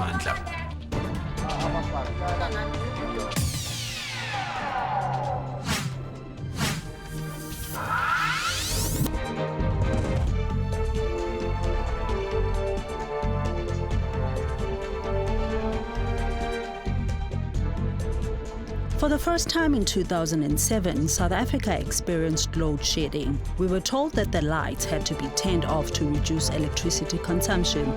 amandla. For the first time in 2007, South Africa experienced load shedding. We were told that the lights had to be turned off to reduce electricity consumption.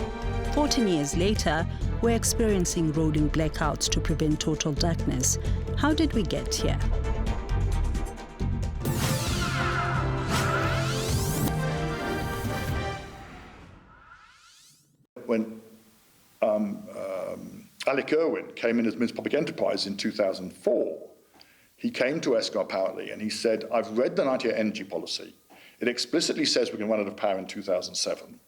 14 years later, we're experiencing rolling blackouts to prevent total darkness. How did we get here? When Alec Irwin came in as Minister of Public Enterprise in 2004, he came to Eskom apparently and he said, I've read the 98 energy policy. It explicitly says we can run out of power in 2007.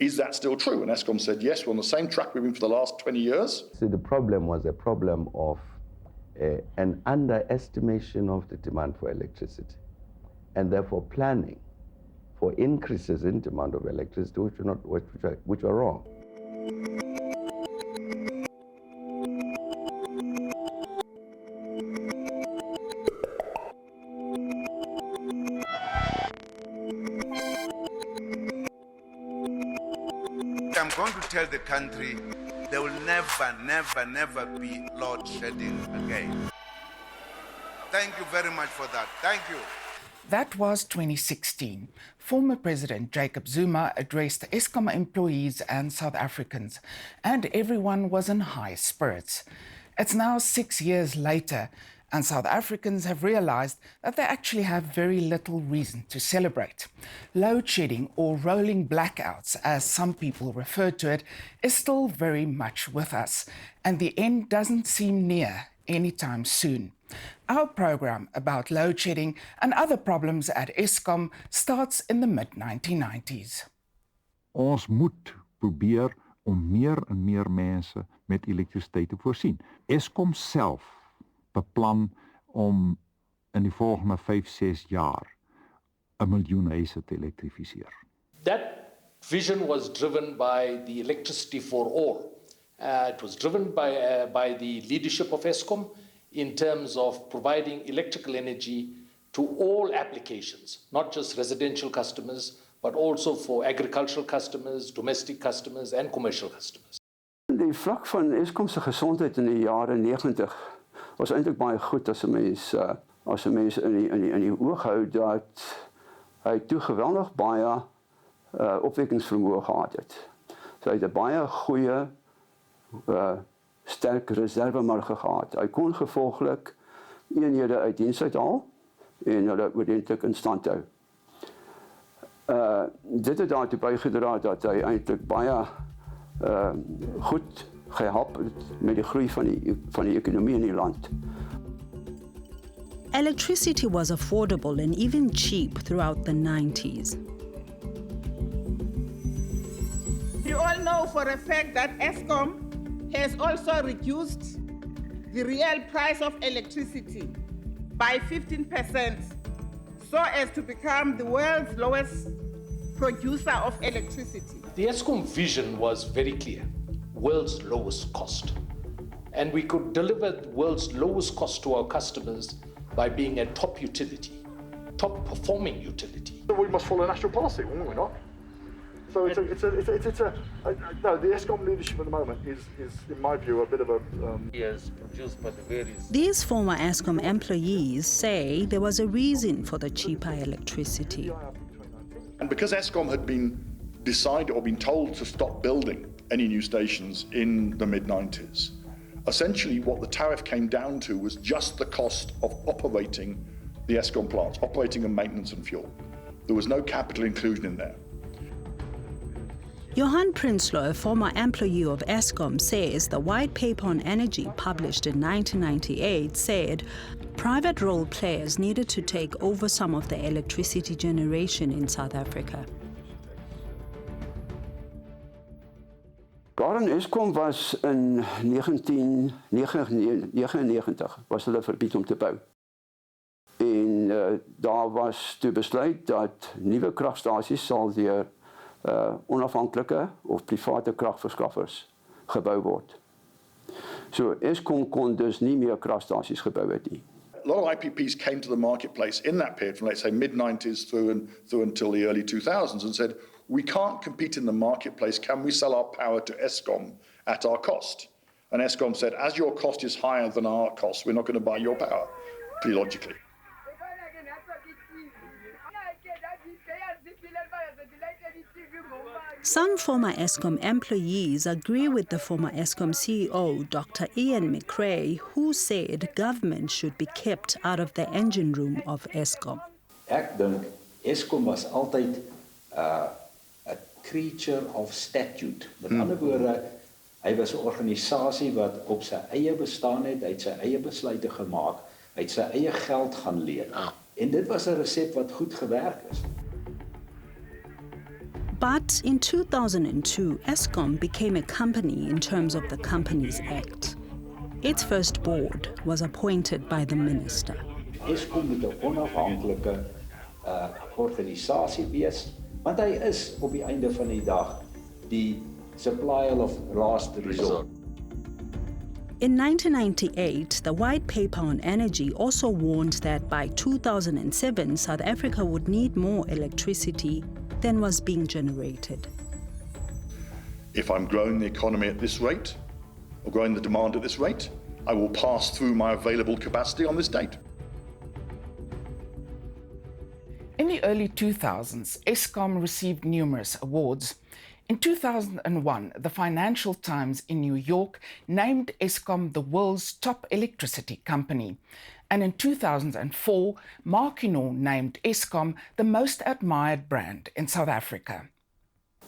Is that still true? And Eskom said, yes, we're on the same track we've been for the last 20 years. So the problem was a problem of an underestimation of the demand for electricity, and therefore planning for increases in demand of electricity, which were wrong. I'm going to tell the country there will never be load shedding again. Thank you very much for that. Thank you. That was 2016. Former President Jacob Zuma addressed Eskom employees and South Africans, and everyone was in high spirits. It's now 6 years later, and South Africans have realized that they actually have very little reason to celebrate. Load shedding, or rolling blackouts, as some people refer to it, is still very much with us, and the end doesn't seem near anytime soon. Our program about load shedding and other problems at Eskom starts in the mid-1990s. Ons moet probeer om meer en meer mense met elektrisiteit te voorsien. Eskom self beplan om in die volgende 5-6 jaar 1 miljoen huise te elektrifiseer. That vision was driven by the Electricity for All. It was driven by the leadership of Eskom in terms of providing electrical energy to all applications, not just residential customers, but also for agricultural customers, domestic customers and commercial customers. Die vlak van Eskom se gesondheid in die jare 90 was eintlik baie goed as 'n mens in die oog hou dat hy toe geweldig baie opwekkingsvermoë gehad het. So hy het 'n baie goeie sterk reservemarge gehad. Hy kon gevolglik eenhede uit diens uithaal en hulle oordentlik in stand hou. Dit het daartoe bygedra dat hy eintlik baie goed gehelp het met die groei van die ekonomie in die land. Electricity was affordable and even cheap throughout the 90s. You all know for a fact that Eskom has also reduced the real price of electricity by 15%, so as to become the world's lowest producer of electricity. The Eskom vision was very clear, world's lowest cost. And we could deliver the world's lowest cost to our customers by being a top utility, top performing utility. We must follow national policy, will we not? So no, the Eskom leadership at the moment is, in my view, a bit of a... Yes, produced by the various... These former Eskom employees say there was a reason for the cheaper electricity. And because Eskom had been decided or been told to stop building any new stations in the mid-90s, essentially what the tariff came down to was just the cost of operating the Eskom plants, operating and maintenance and fuel. There was no capital inclusion in there. Johan Prinsloo, a former employee of Eskom, says the white paper on energy published in 1998 said private role players needed to take over some of the electricity generation in South Africa. Daar in Eskom was in 1999 was hulle verbied om te bou. En daar was toe besluit dat nuwe kragstasies sal deur onafhanklike of private kragverskaffers gebou word. So Eskom kon dus nie meer kragstasies gebou het nie. A lot of IPPs came to the marketplace in that period from, let's say, mid-90s through until the early 2000s and said, we can't compete in the marketplace. Can we sell our power to Eskom at our cost? And Eskom said, as your cost is higher than our cost, we're not going to buy your power, pretty logically. Some former Eskom employees agree with the former Eskom CEO, Dr. Ian McRae, who said government should be kept out of the engine room of Eskom. Ek dink Eskom was altyd a creature of statute. Met ander woorde, hy was 'n organisasie wat op sy eie bestaan het, hy het sy eie besluite gemaak, hy het sy eie geld gaan leen. En dit was 'n resep wat goed gewerk is. But in 2002, Eskom became a company in terms of the Companies Act. Its first board was appointed by the minister. Eskom moet 'n onafhanklike organisasie wees, want hy is op die einde van die dag die supplier of last resort. In 1998, the White Paper on Energy also warned that by 2007, South Africa would need more electricity than was being generated. If I'm growing the economy at this rate, or growing the demand at this rate, I will pass through my available capacity on this date. In the early 2000s, Eskom received numerous awards. In 2001, the Financial Times in New York named Eskom the world's top electricity company. And in 2004, Markino named Eskom the most admired brand in South Africa.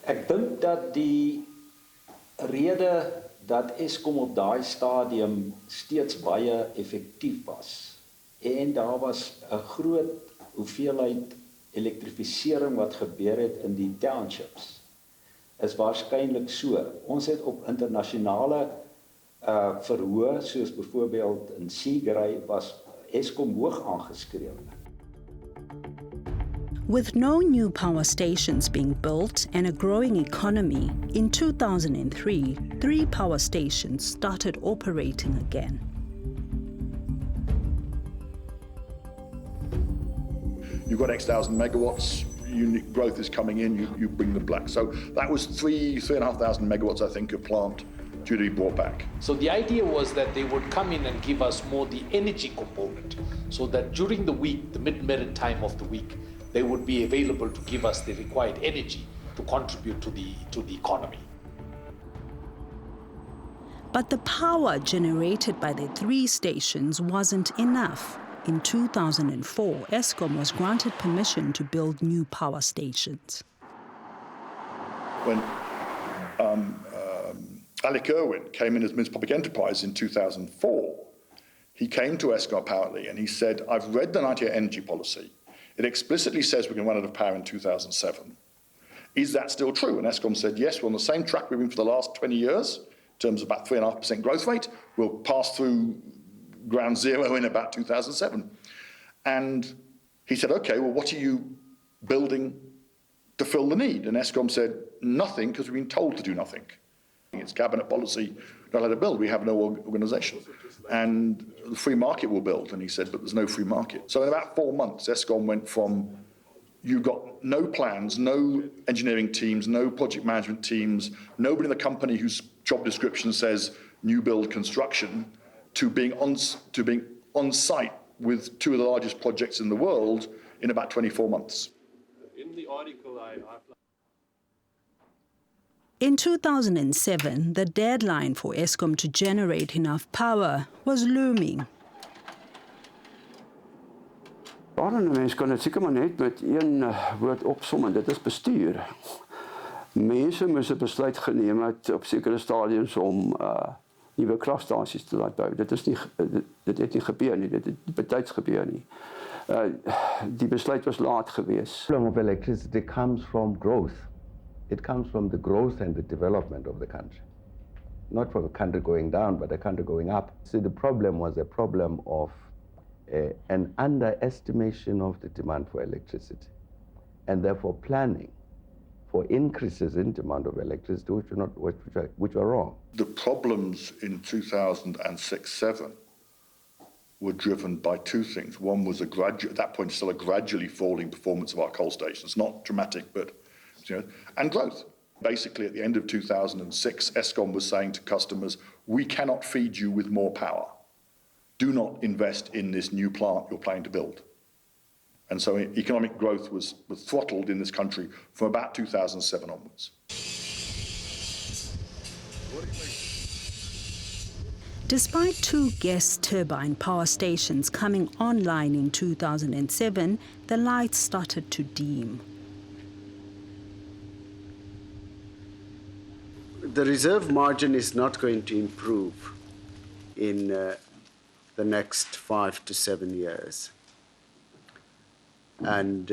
Ek dink dat die rede dat Eskom op daai stadium steeds baie effektief was en daar was 'n groot hoeveelheid elektrifisering wat gebeur het in die townships, is waarskynlik so. Ons het op internasionale verhoë, soos byvoorbeeld in Seagrey, was Eskom hoog aangeskreeu. With no new power stations being built and a growing economy, in 2003, 3 power stations started operating again. You've got X thousand megawatts, unique growth is coming in, you bring them back. So that was 3,500 megawatts, I think, of plant due to be brought back. So the idea was that they would come in and give us more the energy component, so that during the week, the mid-merit time of the week, they would be available to give us the required energy to contribute to the economy. But the power generated by the 3 stations wasn't enough. In 2004, Eskom was granted permission to build new power stations. When Alec Irwin came in as Minister of Public Enterprise in 2004, he came to Eskom apparently and he said, I've read the 98 energy policy. It explicitly says we can run out of power in 2007. Is that still true? And Eskom said, yes, we're on the same track we've been for the last 20 years, in terms of about 3.5% growth rate. We'll pass through ground zero in about 2007. And he said, okay, well, what are you building to fill the need? And Eskom said, nothing, because we've been told to do nothing. It's cabinet policy, not allowed to build. We have no organisation. And the free market will build. And he said, but there's no free market. So in about 4 months, Eskom went from, you've got no plans, no engineering teams, no project management teams, nobody in the company whose job description says new build construction, to being on site with 2 of the largest projects in the world in about 24 months. In the article, In 2007, the deadline for Eskom to generate enough power was looming. Daarin 'n mens kan dit seker maar net met een woord opsom en dit is bestuur. Mense moes 'n besluit geneem het op sekere stadiums om nuwe kragstasies te laat bou. Dit het nie gebeur nie, dit het betyds gebeur nie. Die besluit was laat geweest. The problem of electricity comes from growth. It comes from the growth and the development of the country. Not from a country going down, but a country going up. So the problem was a problem of an underestimation of the demand for electricity, and therefore planning for increases in demand of electricity, which are wrong. The problems in 2006-07 were driven by two things. One was at that point, still a gradually falling performance of our coal stations, not dramatic, but, and growth. Basically, at the end of 2006, Eskom was saying to customers, we cannot feed you with more power. Do not invest in this new plant you're planning to build. And so economic growth was throttled in this country from about 2007 onwards. Despite 2 gas turbine power stations coming online in 2007, the lights started to dim. The reserve margin is not going to improve in the next 5 to 7 years. And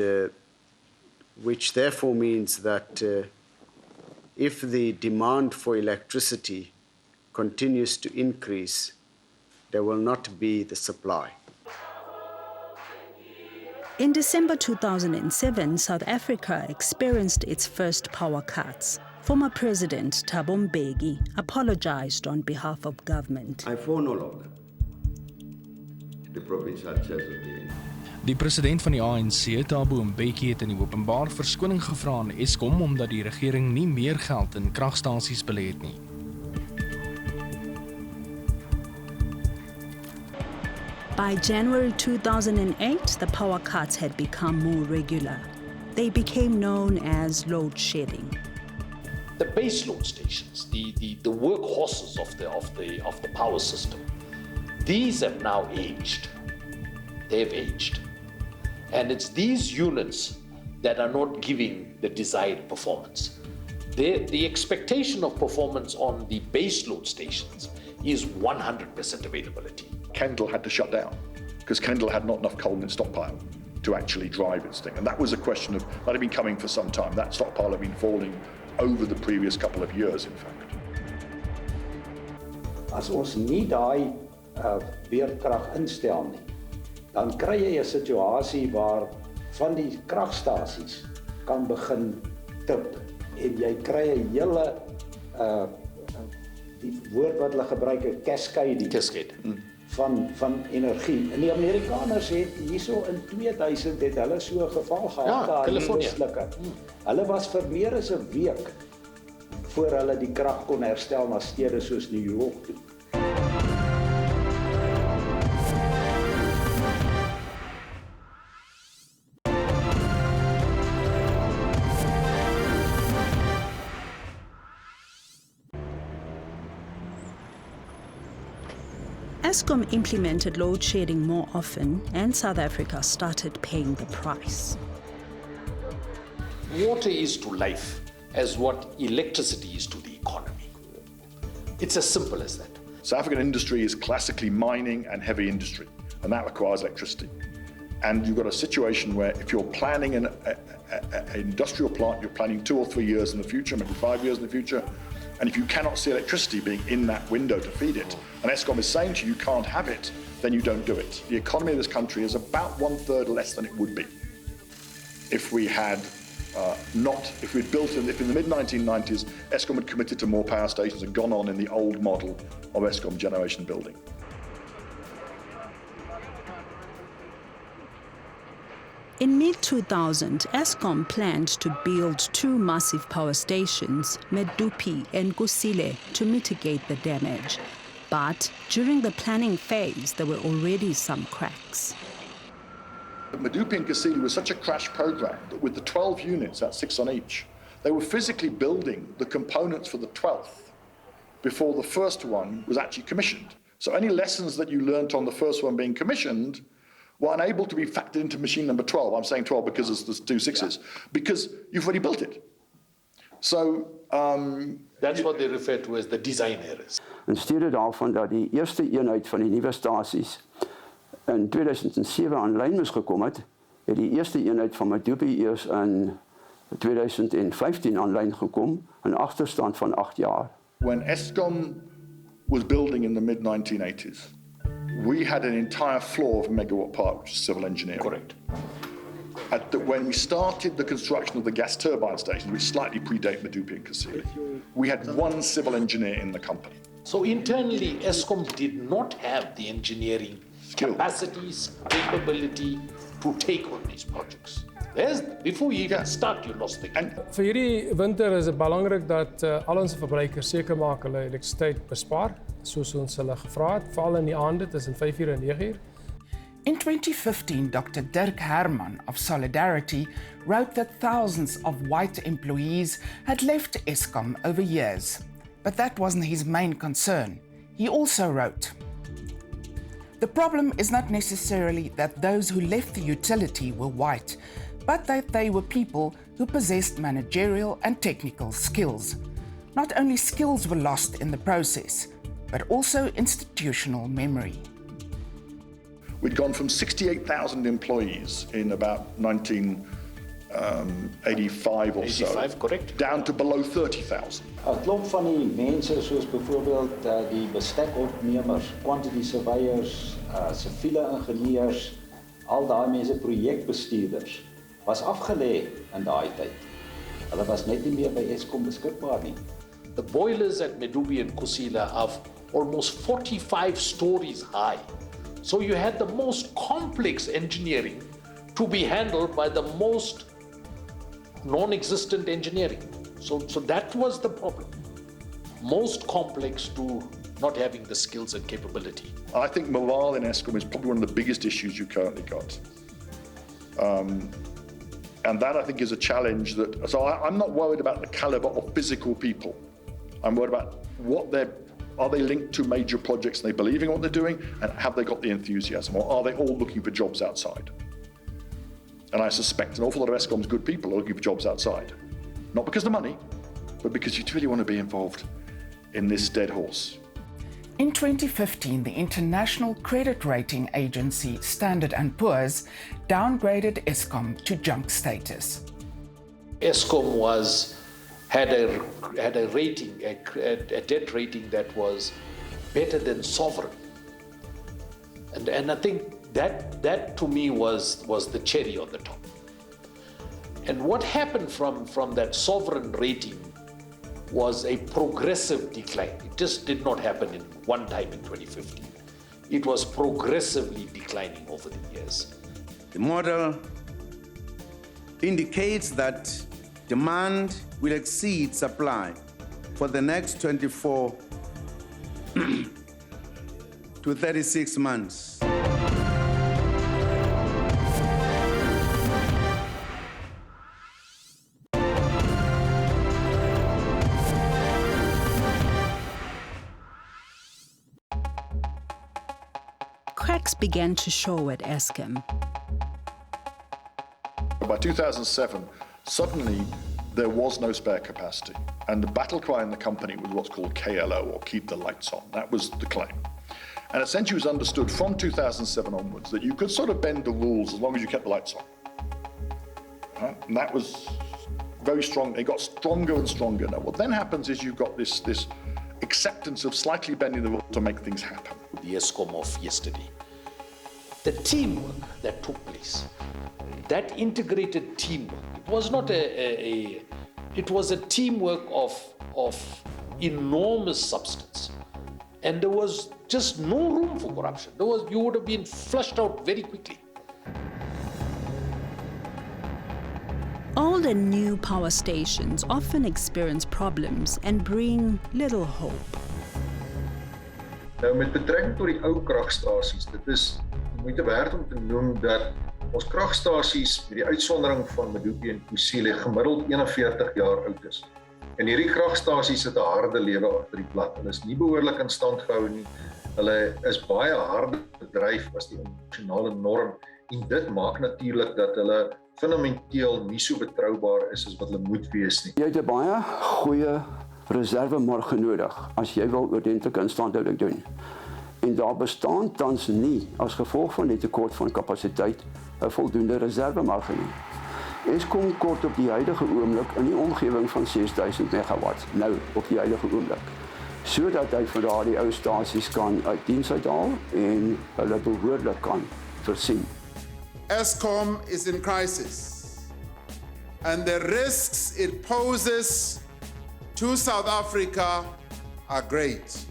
which therefore means that if the demand for electricity continues to increase, there will not be the supply. In December 2007, South Africa experienced its first power cuts. Former President Thabo Mbeki apologized on behalf of government. I phone all of them, the provincial chairs of the ANC. Die president van die ANC, Thabo Mbeki, het in die openbaar verskoning gevra aan Eskom omdat die regering nie meer geld in kragstasies belê het nie. By January 2008, the power cuts had become more regular. They became known as load shedding. The base load stations, the workhorses of the power system, these have now aged. They've aged. And it's these units that are not giving the desired performance. The expectation of performance on the base load stations is 100% availability. Kendal had to shut down because Kendal had not enough coal in its stockpile to actually drive its thing. And that was a question of, that had been coming for some time. That stockpile had been falling over the previous couple of years, in fact. As ons nie daai weerkrag instel nie, dan kry jy 'n situasie waar van die kragstasies kan begin tip en jy kry 'n hele die woord wat hulle gebruik, 'n cascade van energie. En die Amerikaners het hierso in 2000 het hulle so 'n geval gehad daar in Westelike. Hulle was vir meer as 'n week voor hulle die krag kon herstel na stede soos New York toe. Eskom implemented load shedding more often, and South Africa started paying the price. Water is to life as what electricity is to the economy. It's as simple as that. South African industry is classically mining and heavy industry, and that requires electricity. And you've got a situation where if you're planning an industrial plant, you're planning 2 or 3 years in the future, maybe 5 years in the future, and if you cannot see electricity being in that window to feed it, and Eskom is saying to you can't have it, then you don't do it. The economy of this country is about 1/3 less than it would be if we had if in the mid-1990s, Eskom had committed to more power stations and gone on in the old model of Eskom generation building. In mid-2000, Eskom planned to build 2 massive power stations, Medupi and Kusile, to mitigate the damage. But during the planning phase, there were already some cracks. Medupi and Kusile was such a crash program that with the 12 units, that's 6 on each, they were physically building the components for the 12th before the first one was actually commissioned. So any lessons that you learnt on the first one being commissioned were unable to be factored into machine number 12. I'm saying 12 because there's 2 6s, because you've already built it. So that's what they refer to as the design errors. In steede daarvan dat die eerste eenheid van die nuwe stasies in 2007 aanlyn moes gekom het die eerste eenheid van Medupi eers in 2015 aanlyn gekom, 'n agterstand van 8 jaar. When Eskom was building in the mid-1980s, we had an entire floor of Megawatt Park, which is civil engineering. Correct. When we started the construction of the gas turbine stations, which slightly predate Medupi and Kusile, we had one civil engineer in the company. So internally, Eskom did not have the engineering capacities, capability to take on these projects. Before you even start, you lost the game. Vir hierdie winter is dit belangrik dat al ons verbruikers seker maak hulle elektrisiteit bespaar, soos ons hulle gevra het, veral in die aande tussen 5:00 en 9:00. In 2015, Dr. Dirk Herman of Solidarity wrote that thousands of white employees had left Eskom over years. But that wasn't his main concern. He also wrote, "The problem is not necessarily that those who left the utility were white, but that they were people who possessed managerial and technical skills. Not only skills were lost in the process, but also institutional memory." We'd gone from 68,000 employees in about 1985 or so, 85, correct, down to below 30,000. 'n Klomp van die mense soos byvoorbeeld die bestekopnemers, quantity surveyors, siviele ingenieurs, al daai mense projekbestuurders was afgelê in daai tyd. Hulle was net nie meer by Eskom beskikbaar nie. The boilers at Medupi and Kusile are almost 45 stories high. So you had the most complex engineering to be handled by the most non-existent engineering. So that was the problem. Most complex to not having the skills and capability. I think morale in Eskom is probably one of the biggest issues you currently got. And that, I think, is a challenge that... So I'm not worried about the caliber of physical people. I'm worried about are they linked to major projects and they believe in what they're doing, and have they got the enthusiasm, or are they all looking for jobs outside? And I suspect an awful lot of Eskom's good people are looking for jobs outside. Not because of the money, but because you really want to be involved in this dead horse. In 2015, the international credit rating agency Standard & Poor's downgraded Eskom to junk status. Eskom had a rating, a debt rating that was better than sovereign, and I think that to me was the cherry on the top. And what happened from that sovereign rating was a progressive decline. It just did not happen in one time in 2015. It was progressively declining over the years. The model indicates that demand will exceed supply for the next 24 to 36 months. Cracks began to show at Eskom. By 2007, suddenly there was no spare capacity. And the battle cry in the company was what's called KLO, or keep the lights on. That was the claim. And essentially it was understood from 2007 onwards that you could sort of bend the rules as long as you kept the lights on. Right? And that was very strong. It got stronger and stronger. Now, what then happens is you've got this acceptance of slightly bending the rules to make things happen. The Eskom of yesterday. The teamwork that took place, that integrated teamwork, it was not it was a teamwork of enormous substance. And there was just no room for corruption. You would have been flushed out very quickly. Old and new power stations often experience problems and bring little hope. Nou met betrekking tot die ou kragstasies, dit is moeite werd om te noem dat ons kragstasies met die uitsondering van Medupi en Kusile gemiddeld 41 jaar oud is. En hierdie kragstasies het 'n harde lewe agter die plat. Hulle is nie behoorlik in stand gehou nie. Hulle is baie harder bedryf as die internasionale norm en dit maak natuurlik dat hulle fundamenteel nie so betroubaar is as wat hulle moet wees nie. Jy het 'n baie goeie reservemarge nodig as jy wil ordentlike instandhouding doen. En daar bestaan tans nie as gevolg van die tekort van kapasiteit 'n voldoende reservemarge nie. Eskom kort op die huidige oomblik in die omgewing van 6000 megawatt, nou op die huidige oomblik, sodat hy vir daardie ou stasies kan uit diens uithaal en hulle behoorlik kan voorsien. Eskom is in crisis, and the risks it poses to South Africa are great.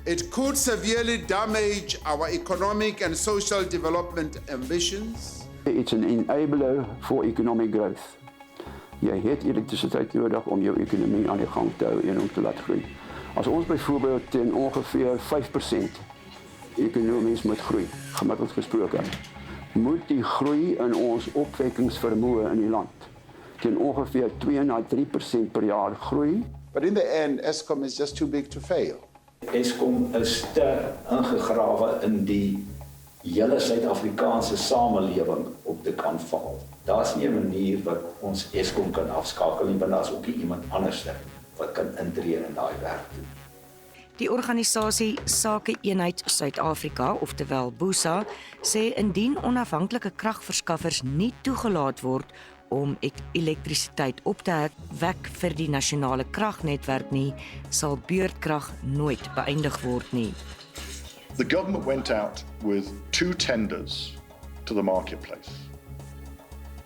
It could severely damage our economic and social development ambitions. It's an enabler for economic growth. Jy het elektrisiteit nodig om jou ekonomie aan die gang te hou en om te laat groei. As ons byvoorbeeld teen ongeveer 5% ekonomies moet groei, gemiddeld gesproke, moet die groei in ons opwekkingsvermoë in die land teen ongeveer 2 na 3% per jaar groei. But in the end, Eskom is just too big to fail. Eskom is te ingegrawe in die hele Suid-Afrikaanse samelewing op te kan val. Daar's nie 'n manier wat ons Eskom kan afskakel nie, want daar's ook iemand anders wat kan intree in daai werk doen. Die organisasie Sake-eenheid Suid-Afrika, oftewel BUSA, sê indien onafhanklike kragverskaffers nie toegelaat word om elektrisiteit op te wek vir die nasionale kragnetwerk nie, sal beurtkrag nooit beëindig word nie. The government went out with 2 tenders to the marketplace.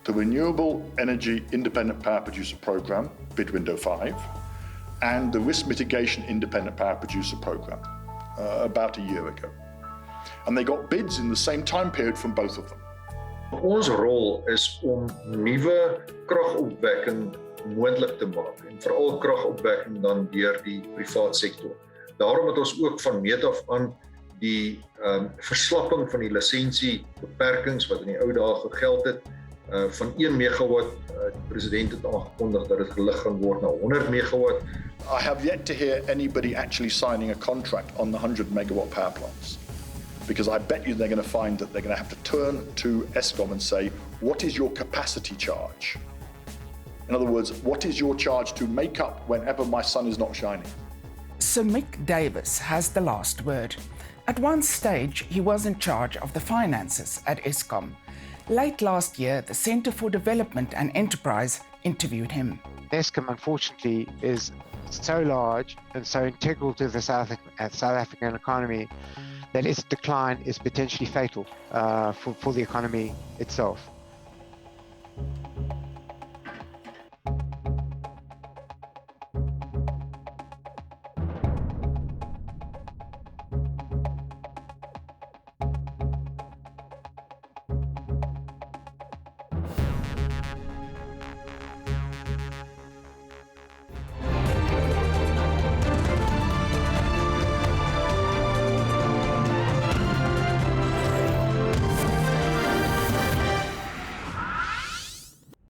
The Renewable Energy Independent Power Producer Programme, bid window 5, and the Risk Mitigation Independent Power Producer Programme, about a year ago. And they got bids in the same time period from both of them. Ons rol is om nuwe kragopwekking moontlik te maak en veral kragopwekking dan deur die privaat sektor. Daarom het ons ook van meet af aan die verslapping van die lisensiebeperkings wat in die ou dae gegeld het van 1 megawatt. Die president het aangekondig dat dit gelig gaan word na 100 megawatt. I have yet to hear anybody actually signing a contract on the 100 megawatt power plants. Because I bet you they're going to find that they're going to have to turn to Eskom and say, what is your capacity charge? In other words, what is your charge to make up whenever my sun is not shining? Sir Mick Davis has the last word. At one stage, he was in charge of the finances at Eskom. Late last year, the Centre for Development and Enterprise interviewed him. Eskom, unfortunately, is so large and so integral to the South African economy that its decline is potentially fatal for the economy itself.